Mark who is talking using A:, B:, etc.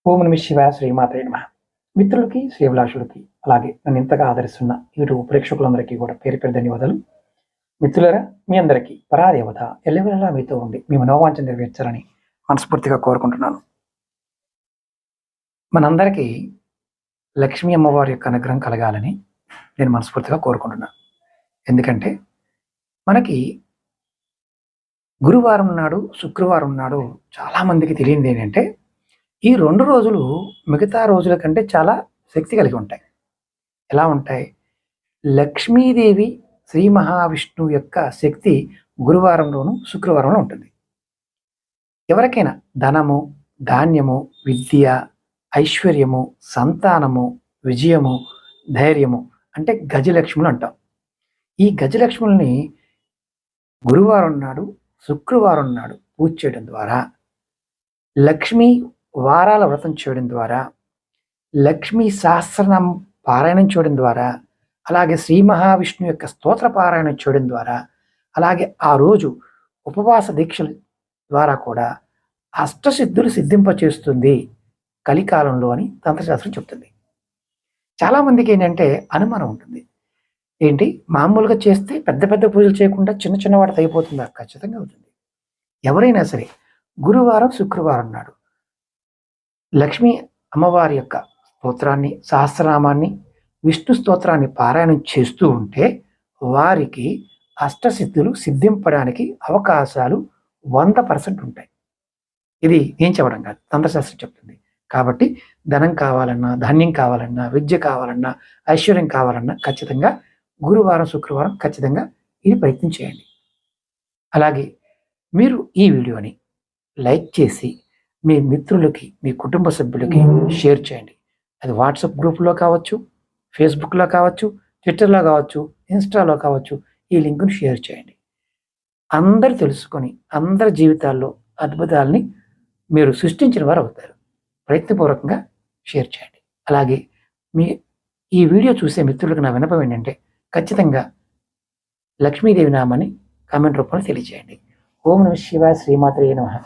A: ఓం నమ శివాయ, శ్రీమాత్రే నమః. మిత్రులకి, శ్రేభిలాషులకి, అలాగే నన్ను ఇంతగా ఆదరిస్తున్న యూట్యూబ్ ప్రేక్షకులందరికీ కూడా పేరు పేరు ధన్యవాదాలు. మిత్రులారా, మీ అందరికీ పరాదేవత ఎల్లవేళలా మీతో ఉండి మీ మనోవాంఛ నెరవేర్చాలని మనస్ఫూర్తిగా కోరుకుంటున్నాను. మనందరికీ లక్ష్మీ అమ్మవారి యొక్క అనుగ్రహం కలగాలని నేను మనస్ఫూర్తిగా కోరుకుంటున్నాను. ఎందుకంటే మనకి గురువారం నాడు, శుక్రవారం నాడు చాలామందికి తెలియనిది ఏంటంటే, ఈ 2 రోజులు మిగతా రోజుల కంటే చాలా శక్తి కలిగి ఉంటాయి. ఎలా ఉంటాయి? లక్ష్మీదేవి, శ్రీ మహావిష్ణువు యొక్క శక్తి గురువారంలోను, శుక్రవారంలో ఉంటుంది. ఎవరికైనా ధనము, ధాన్యము, విద్య, ఐశ్వర్యము, సంతానము, విజయము, ధైర్యము అంటే గజలక్ష్ములు అంటాం. ఈ గజలక్ష్ముల్ని గురువారం నాడు, శుక్రవారం నాడు పూజ చేయడం ద్వారా, లక్ష్మీ వారాల వ్రతం చేయడం ద్వారా, లక్ష్మీ సహస్రనామం పారాయణం చేయడం ద్వారా, అలాగే శ్రీ మహావిష్ణువు యొక్క స్తోత్ర పారాయణం చేయడం ద్వారా, అలాగే ఆ రోజు ఉపవాస దీక్షల ద్వారా కూడా అష్టసిద్ధులు సిద్ధింపచేస్తుంది కలికాలంలో అని తంత్రశాస్త్రం చెప్తుంది. చాలామందికి ఏంటంటే అనుమానం ఉంటుంది. ఏంటి, మామూలుగా చేస్తే పెద్ద పెద్ద పూజలు చేయకుండా చిన్న చిన్న వాటితో అయిపోతుందా? ఖచ్చితంగా అవుతుంది. ఎవరైనా సరే గురువారం, శుక్రవారం నాడు లక్ష్మీ అమ్మవారి యొక్క స్తోత్రాన్ని, సహస్రనామాన్ని, విష్ణు స్తోత్రాన్ని పారాయణం చేస్తూ ఉంటే వారికి అష్టసిద్ధులు సిద్ధింపడానికి అవకాశాలు 100% ఉంటాయి. ఇది నేను చెప్పడం కాదు, తంత్రశాస్త్రం చెప్తుంది. కాబట్టి ధనం కావాలన్నా, ధాన్యం కావాలన్నా, విద్య కావాలన్నా, ఐశ్వర్యం కావాలన్నా ఖచ్చితంగా గురువారం, శుక్రవారం ఖచ్చితంగా ఇది ప్రయత్నం చేయండి. అలాగే మీరు ఈ వీడియోని లైక్ చేసి మీ మిత్రులకి, మీ కుటుంబ సభ్యులకి షేర్ చేయండి. అది వాట్సాప్ గ్రూప్లో కావచ్చు, ఫేస్బుక్లో కావచ్చు, ట్విట్టర్లో కావచ్చు, ఇన్స్టాలో కావచ్చు. ఈ లింక్ను షేర్ చేయండి. అందరు తెలుసుకొని అందరి జీవితాల్లో అద్భుతాలని మీరు సృష్టించిన వారు అవుతారు. ప్రయత్నపూర్వకంగా షేర్ చేయండి. అలాగే మీ ఈ వీడియో చూసే మిత్రులకు నా విన్నపం ఏంటంటే, ఖచ్చితంగా లక్ష్మీదేవి నామాన్ని కామెంట్ రూపంలో తెలియజేయండి. ఓం నమః శివాయ, శ్రీమాత్రే నమః.